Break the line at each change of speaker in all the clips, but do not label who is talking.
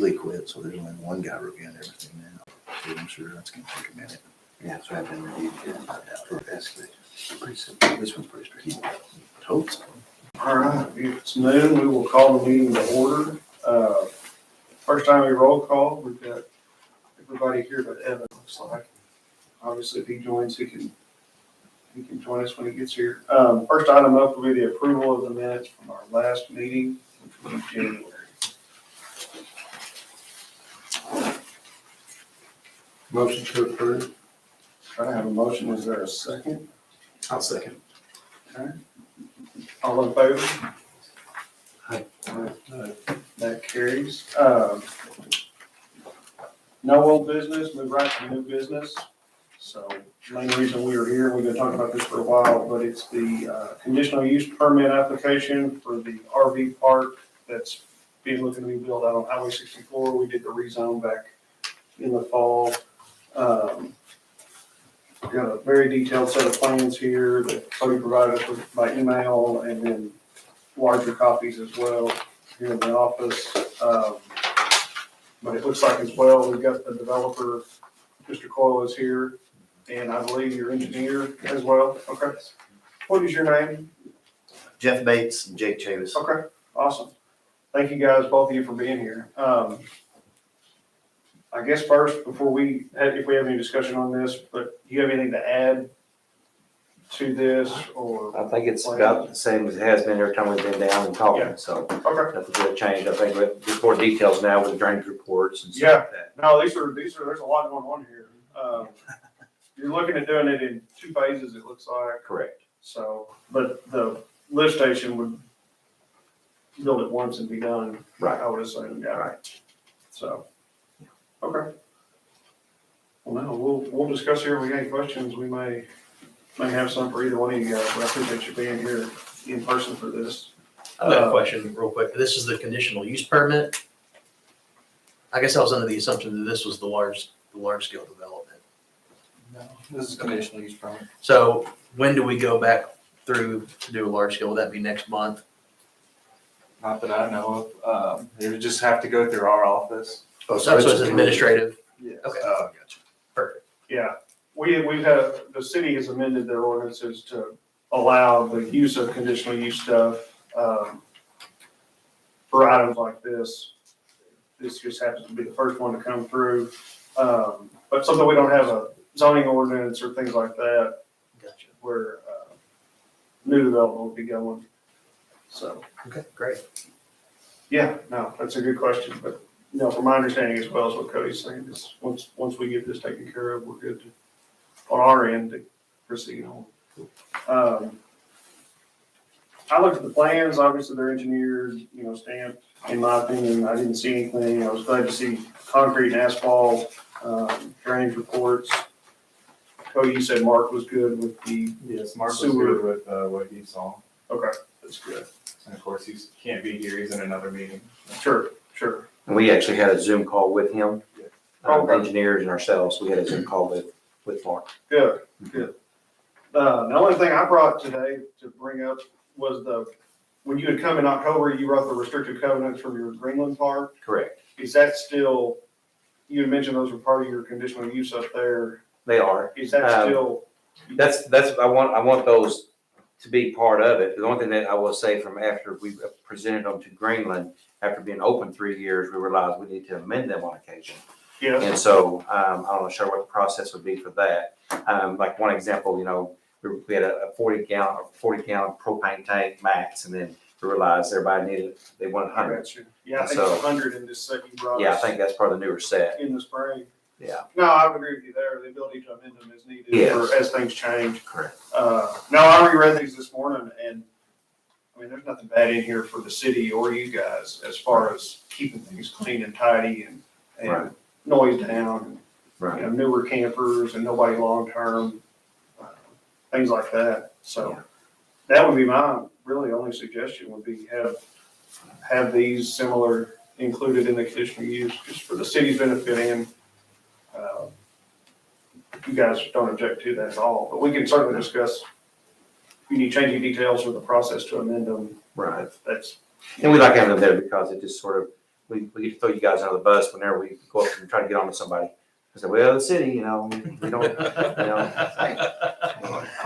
Keely quit, so there's only one guy reviewing everything now. So I'm sure that's gonna take a minute.
Yeah, so I've been reviewed.
Pretty simple. This one's pretty straightforward. Hope so.
All right, it's noon. We will call the meeting to order. First time we roll call, we've got everybody here but Evan, looks like. Obviously, if he joins, he can join us when he gets here. First item up will be the approval of the minutes from our last meeting, which was January.
Motion to approve.
I have a motion. Is there a second?
I'll second.
Okay. All in favor?
Aye.
That carries. No old business, move right to new business. So main reason we are here, we've been talking about this for a while, but it's the conditional use permit application for the RV park that's being looking to be built out on Highway 64. We did the rezone back in the fall. We've got a very detailed set of plans here that Cody provided us with by email, and then larger copies as well here in the office. But it looks like as well, we've got the developer, Mr. Coyle is here, and I believe your engineer as well. Okay. What is your name?
Jeff Bates and Jake Chavis.
Okay, awesome. Thank you guys, both of you, for being here. I guess first, before if we have any discussion on this, but do you have anything to add to this, or?
I think it's about the same as it has been every time we've been down and talking, so
Okay.
nothing's really changed. I think with just more details now with the drainage reports and stuff like that.
No, there's a lot going on here. You're looking at doing it in two phases, it looks like.
Correct.
So, but the lift station would build it once and be done.
Right.
I would assume, yeah.
Right.
So, okay. Well, no, we'll discuss here. If we got any questions, we may have some for either one of you guys, but I appreciate you being here in person for this.
I've got a question real quick. This is the conditional use permit. I guess I was under the assumption that this was the large scale development.
No, this is conditional use permit.
So when do we go back through to do a large scale? Will that be next month?
Not that I know of. They would just have to go through our office.
Oh, so it's administrative?
Yes.
Okay. Gotcha. Perfect.
Yeah, we've had, the city has amended their ordinances to allow the use of conditional use stuff, for items like this. This just happens to be the first one to come through. But something we don't have a zoning ordinance or things like that,
Gotcha.
where, new development would be going. So,
Okay, great.
yeah, no, that's a good question, but, from my understanding as well as what Cody's saying, is once we get this taken care of, we're good to, on our end, to proceed on. I looked at the plans, obviously they're engineered, stamped. In my opinion, I didn't see anything. I was glad to see concrete and asphalt, drainage reports. Cody, you said Mark was good with the,
Yes, Mark was
Sewer.
good with what he saw.
okay, that's good.
And of course, he can't be here, he's in another meeting.
Sure.
And we actually had a Zoom call with him,
Okay.
engineers and ourselves. We had a Zoom call with Mark.
Good. The only thing I brought today to bring up was when you had come in October, you brought the restrictive covenants from your Greenland Park.
Correct.
Is that still, you had mentioned those were part of your conditional use up there.
They are.
Is that still?
That's I want those to be part of it. The only thing that I will say from after we presented them to Greenland, after being open 3 years, we realized we need to amend them on occasion.
Yeah.
And so I'm not sure what the process would be for that. Like one example, we had a 40 gallon propane tank max, and then we realized everybody they wanted
I
100.
got you. Yeah, I think
So-
it's 100 in this set you brought
Yeah, I
us
think that's part of the newer set.
in the spring.
Yeah.
No, I would agree with you there. The ability to amend them is needed
Yes.
as things change.
Correct.
No, I reread these this morning, and I mean, there's nothing bad in here for the city or you guys as far as keeping things clean and tidy and
Right.
noise down,
Right.
and, newer campers and nobody long-term, things like that. So
Yeah.
that would be my really only suggestion would be have these similar included in the conditional use, just for the city's benefit, and you guys don't object to that at all, but we can certainly discuss if you need changing details or the process to amend them.
Right.
That's,
And we like having them there because it just sort of, we get to throw you guys under the bus whenever we go up and try to get on to somebody. I said, well, the city, we don't, but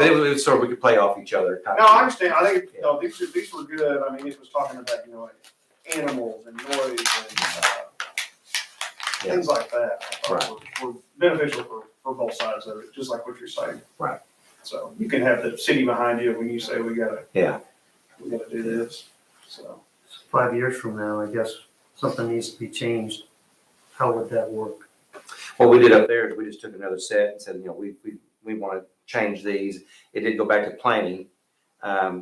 it was sort of, we could play off each other.
No, I understand. I think, these were good. I mean, it was talking about, like animals and noise and, things like that. I thought were beneficial for both sides of it, just like what you're saying.
Right.
So you can have the city behind you when you say we gotta do this, so.
5 years from now, I guess something needs to be changed. How would that work?
What we did up there is we just took another set and said, we want to change these. It did go back to planning,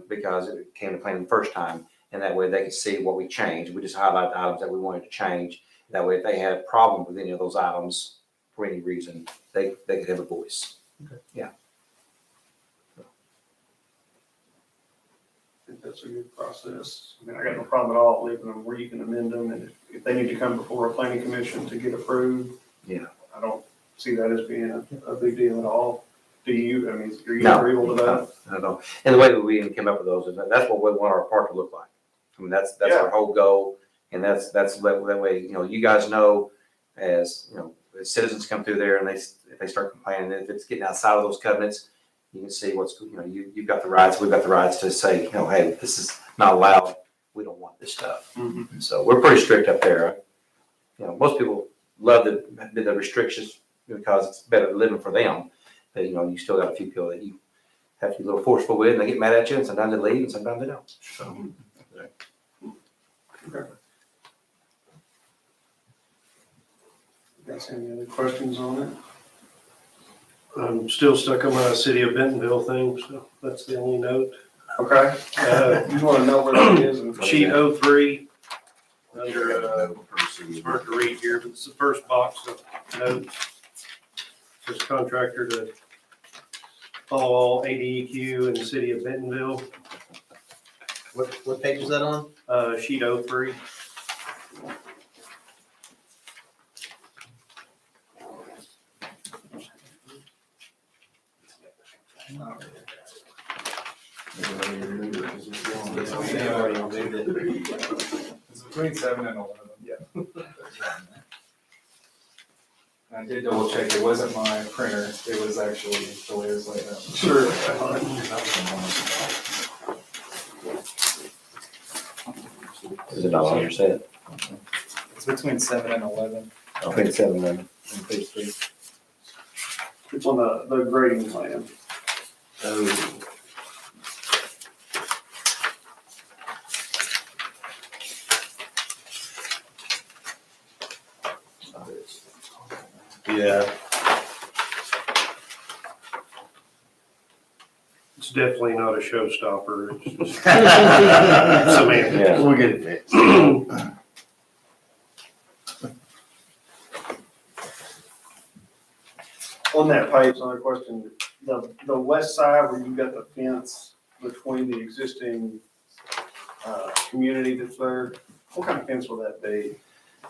because it came to planning the first time. And that way they could see what we changed. We just highlight the items that we wanted to change. That way if they had a problem with any of those items for any reason, they could have a voice.
Okay.
Yeah.
I think that's a good process. I mean, I got no problem at all leaving them where you can amend them, and if they need to come before a planning commission to get approved.
Yeah.
I don't see that as being a big deal at all. Do you? I mean, are you
No.
agreeable to that?
I don't know. And the way that we even came up with those, is that's what we want our park to look like. I mean, that's our whole goal. And that's that way, you guys know, as citizens come through there and if they start complaining, if it's getting outside of those covenants, you can see you've got the rights, we've got the rights to say, hey, this is not allowed. We don't want this stuff.
Mm-hmm.
So we're pretty strict up there. Most people love the restrictions because it's better living for them. But, you still got a few people that you have to be a little forceful with, and they get mad at you, and sometimes they leave, and sometimes they don't. So,
Got any other questions on it?
I'm still stuck on my city of Bentonville thing, so that's the only note.
Okay. You want to know where that is? And
Sheet 03, under, it's hard to read here, but it's the first box of notes. Says contractor to follow all ADEQ in the city of Bentonville,
What page is that on?
sheet 03.
It's between 7 and 11. Yeah. I did double check, it wasn't my printer, it was actually the way it was laid out.
Sure.
is it not on your set?
It's between 7 and 11.
I think it's 7 then.
on page 3.
It's on the grading plan.
Yeah.
It's definitely not a showstopper. It's just semantics.
Yeah.
We'll get it fixed.
On that page, another question, the west side where you've got the fence between the existing, community that's there, what kind of fence will that be?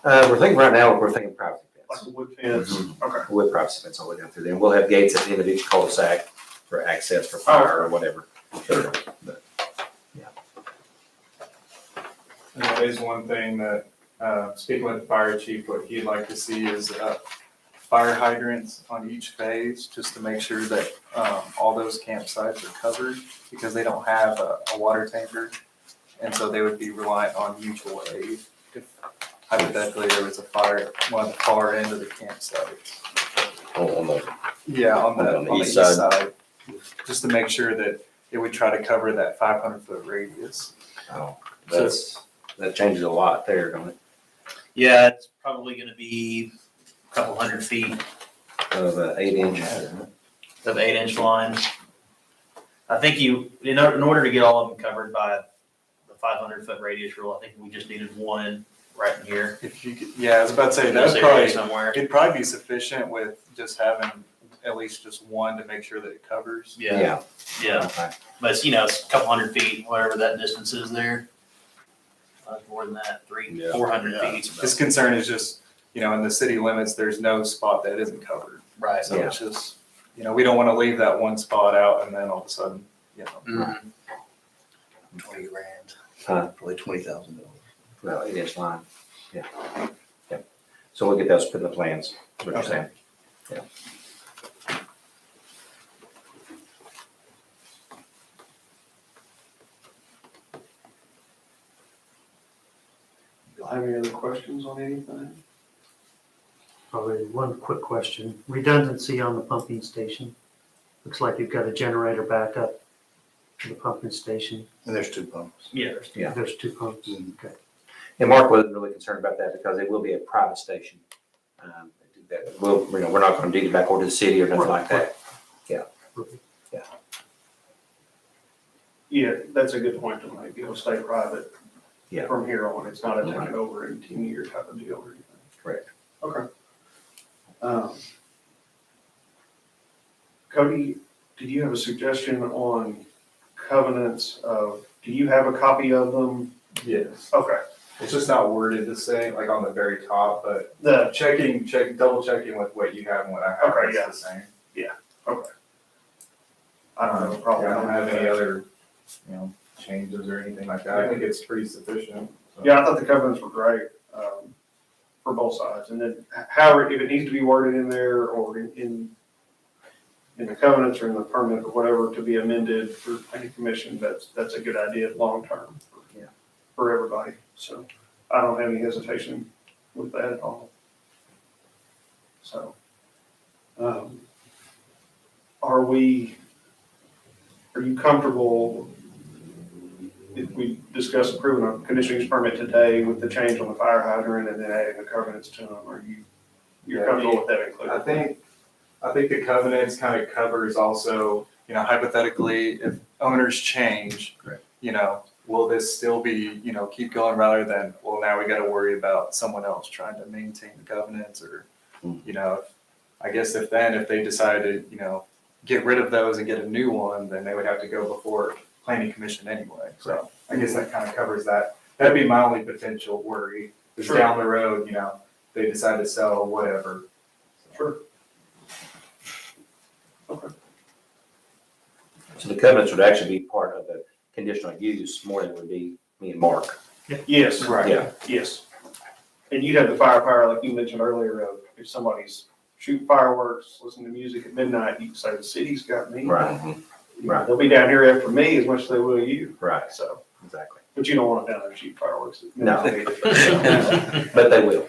We're thinking right now, we're thinking privacy
Like
fence.
a wood fence? Okay.
With privacy fence all the way down through there. And we'll have gates at the end of each cul-de-sac for access for fire or whatever. But,
And that is one thing that, speaking with the fire chief, what he'd like to see is fire hydrants on each phase, just to make sure that all those campsites are covered, because they don't have a water tanker. And so they would be reliant on mutual aid if hypothetically there was a fire at one of the far end of the campsite.
On the
Yeah, on the
On the east side.
Just to make sure that it would try to cover that 500-foot radius.
oh, that changes a lot there, don't it?
Yeah, it's probably gonna be a couple 100 feet
Of 8-inch.
of 8-inch line. I think in order to get all of them covered by the 500-foot radius rule, I think we just needed one right in here.
If you could, yeah, I was about to say,
This
that's
area
probably,
somewhere.
it'd probably be sufficient with just having at least just one to make sure that it covers.
Yeah.
Okay.
But it's, it's a couple 100 feet, whatever that distance is there. More than that,
Yeah.
400 feet.
His concern is just, in the city limits, there's no spot that isn't covered.
Right.
So it's just, we don't want to leave that one spot out and then all of a sudden,
Mhm. 20 grand.
Huh.
Probably $20,000.
Well, 8-inch line. So we'll get those put in the plans, is what you're saying.
Y'all have any other questions on anything?
Probably one quick question. Redundancy on the pumping station. Looks like you've got a generator backup to the pumping station.
And there's 2 pumps.
Yeah, there's
Yeah.
There's 2 pumps. Okay.
And Mark wasn't really concerned about that because it will be a private station. That will, we're not gonna deed it back over to the city or nothing like that.
Yeah, that's a good point to make. It'll stay private.
Yeah.
From here on. It's not a take it over in 10-year type of deal or anything.
Correct.
Okay. Cody, did you have a suggestion on covenants of, do you have a copy of them?
Yes.
Okay.
It's just not worded the same, like on the very top, but
The,
double checking with what you have and what I have
Okay,
is
yeah.
the same.
okay. I don't have a problem.
I don't have
with
any
that.
other, changes or anything like that. I think it's pretty sufficient. So.
Yeah, I thought the covenants were great, for both sides. And then however, if it needs to be worded in there or in the covenants or in the permit or whatever to be amended for any commission, that's a good idea long-term.
Yeah.
For everybody. So I don't have any hesitation with that at all. So, are you comfortable if we discuss approving a conditional use permit today with the change on the fire hydrant and then adding the covenants to them? Are you're
Yeah,
comfortable with that included?
I think the covenants kind of covers also, hypothetically, if owners change,
Correct.
will this still be, keep going rather than, well, now we got to worry about someone else trying to maintain the covenants or, I guess if they decide to, get rid of those and get a new one, then they would have to go before planning commission anyway. So I guess that kind of covers that. That'd be my only potential worry is
Sure.
down the road, they decide to sell whatever.
Sure.
So the covenants would actually be part of the conditional use more than it would be me and Mark.
Yes.
Right.
Yeah.
Yes. And you'd have the firepower, like you mentioned earlier, of if somebody's shooting fireworks, listening to music at midnight, you can say, the city's got me.
Right. Right.
They'll be down here after me as much as they will you.
Right.
So,
Exactly.
but you don't want them down there shooting fireworks at
No.
midnight.
But they will.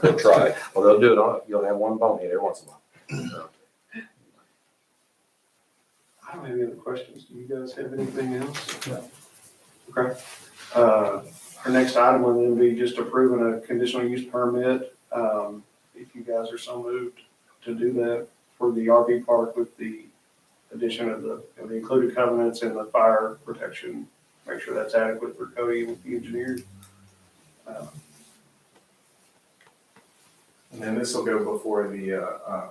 They'll try.
Well, they'll do it on, you'll have one bonehead every once in a while. So,
I don't have any other questions. Do you guys have anything else? No. Okay. Our next item will then be just approving a conditional use permit. If you guys are so moved to do that for the RV park with the addition of the included covenants and the fire protection, make sure that's adequate for Cody with the engineers.
And then this will go before the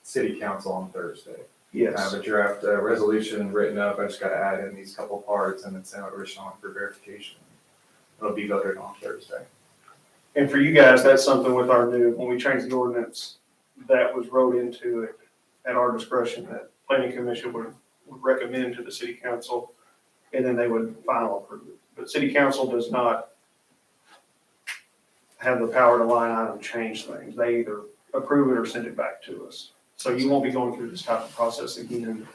city council on Thursday. I have
Yes.
a draft resolution written up. I just got to add in these couple parts and then send it to Rashawn for verification. It'll be voted on Thursday.
And for you guys, that's something with our new, when we changed the ordinance, that was wrote into it at our discretion, that planning commission would recommend to the city council, and then they would final approve it. But city council does not have the power to line item change things. They either approve it or send it back to us. So you won't be going through this type of process again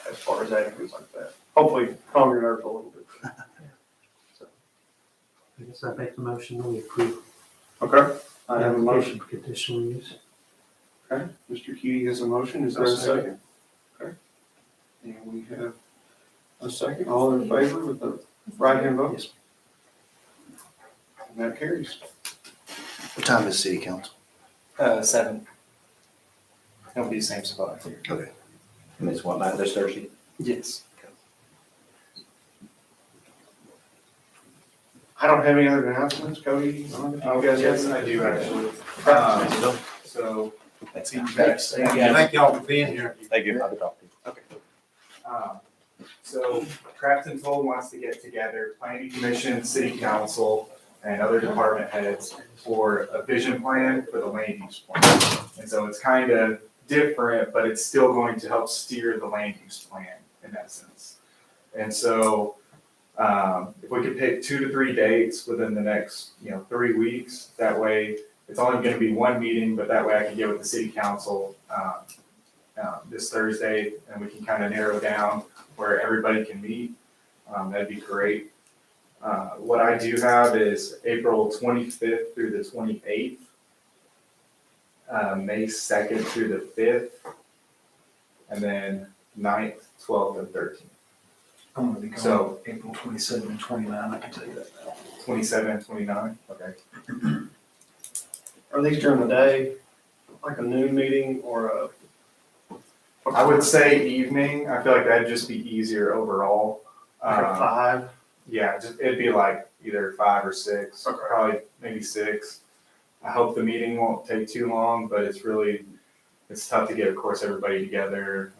as far as adding things like that. Hopefully calm your nerves a little bit.
I guess I make the motion that we approve.
Okay, I have a motion.
For conditional use.
Okay, Mr. Key has a motion, is there a second? Okay. And we have a second, all in favor with the right hand vote?
Yes.
And that carries.
What time is city council?
7. It'll be the same spot here.
and it's what night, this Thursday?
Yes.
I don't have any other announcements, Cody. You guys have
Yes,
any?
I do actually. So,
Thanks.
see you guys.
Thank y'all for being here.
Thank you. I'll be talking to you.
So Crafton Toll wants to get together, planning commission, city council, and other department heads for a vision plan for the land use plan. And so it's kind of different, but it's still going to help steer the land use plan in essence. And so If we could pick 2 to 3 dates within the next, 3 weeks, that way it's only gonna be one meeting, but that way I can get with the city council, this Thursday, and we can kind of narrow down where everybody can meet. That'd be great. What I do have is April 25th through the 28th, May 2nd through the 5th, and then 9th, 12th, and 13th.
I'm gonna be
So-
gone April 27 and 29, I can tell you that now.
27 and 29, okay.
Are these during the day, like a noon meeting or a?
I would say evening, I feel like that'd just be easier overall.
Like a 5?
Yeah, it'd be like either 5 or 6,
Okay.
probably maybe 6. I hope the meeting won't take too long, but it's tough to get, of course, everybody together.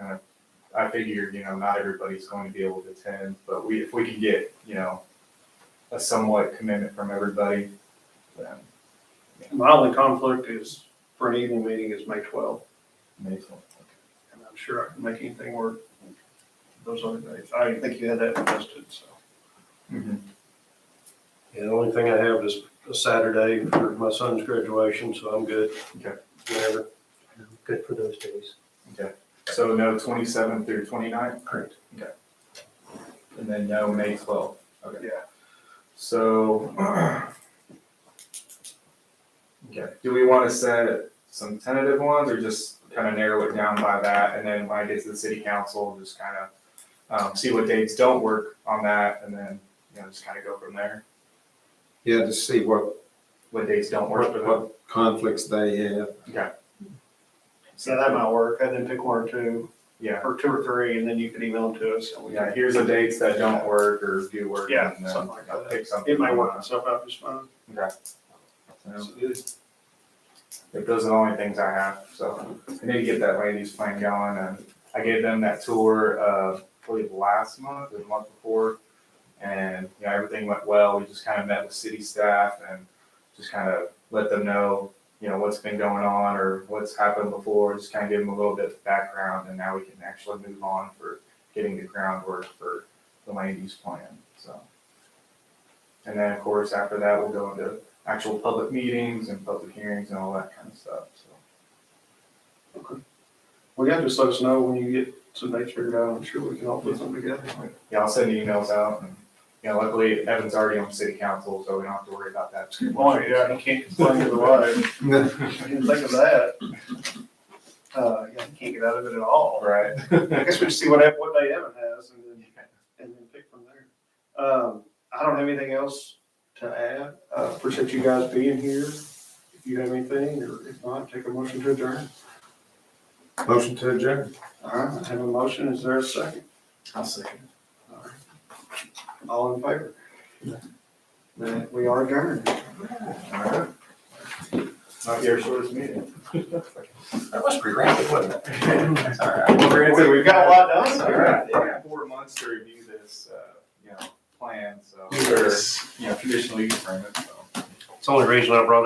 I figure, not everybody's going to be able to attend, but if we can get, a somewhat commitment from everybody, then
My only conflict is, for an evening meeting, is May 12th.
maybe.
And I'm sure I can make anything work those other days. I didn't think you had that listed, so.
Yeah, the only thing I have is a Saturday for my son's graduation, so I'm good.
Okay.
Whatever.
Good for those days.
So no 27th through 29th?
Correct.
Okay. And then no May 12th? Okay.
Yeah.
So, okay, do we want to set some tentative ones or just kind of narrow it down by that? And then when I get to the city council, just kind of see what dates don't work on that and then, just kind of go from there.
Yeah, to see what,
What dates don't work for them.
what conflicts they have.
Okay.
Yeah, that might work. And then pick 1 or 2,
Yeah,
or 2 or 3, and then you can email them to us. And we
yeah, here's the dates that don't work or do work.
Yeah,
and then
something like
I'll
that.
pick something.
It might work itself out just fine.
Okay. Sounds good. If those are the only things I have, so I need to get that ladies plan going, and I gave them that tour, I believe last month or the month before. And, everything went well. We just kind of met with city staff and just kind of let them know, what's been going on or what's happened before, just kind of give them a little bit of background, and now we can actually move on for getting the groundwork for the land use plan, so. And then, of course, after that, we'll go into actual public meetings and public hearings and all that kind of stuff, so.
Well, yeah, just let us know when you get some dates figured out. I'm sure we can all put them together.
Yeah, I'll send emails out, and, luckily Evan's already on city council, so we don't have to worry about that.
Good point, yeah, you can't complain either way. I didn't think of that. Yeah, you can't get out of it at all.
Right.
I guess we just see what day Evan has and then pick from there. I don't have anything else to add. Appreciate you guys being here. If you have anything, or if not, take a motion to adjourn.
Motion to adjourn.
All right, I have a motion. Is there a second?
I'll second.
All right. All in favor? Then we are adjourned.
All right. Not your shortest meeting.
That was pretty rapid, wasn't it? All right.
Well, granted,
We've got a lot done.
All right, yeah, 4 months to review this, plan, so, or, traditional use permit, so.
It's the only reason I brought it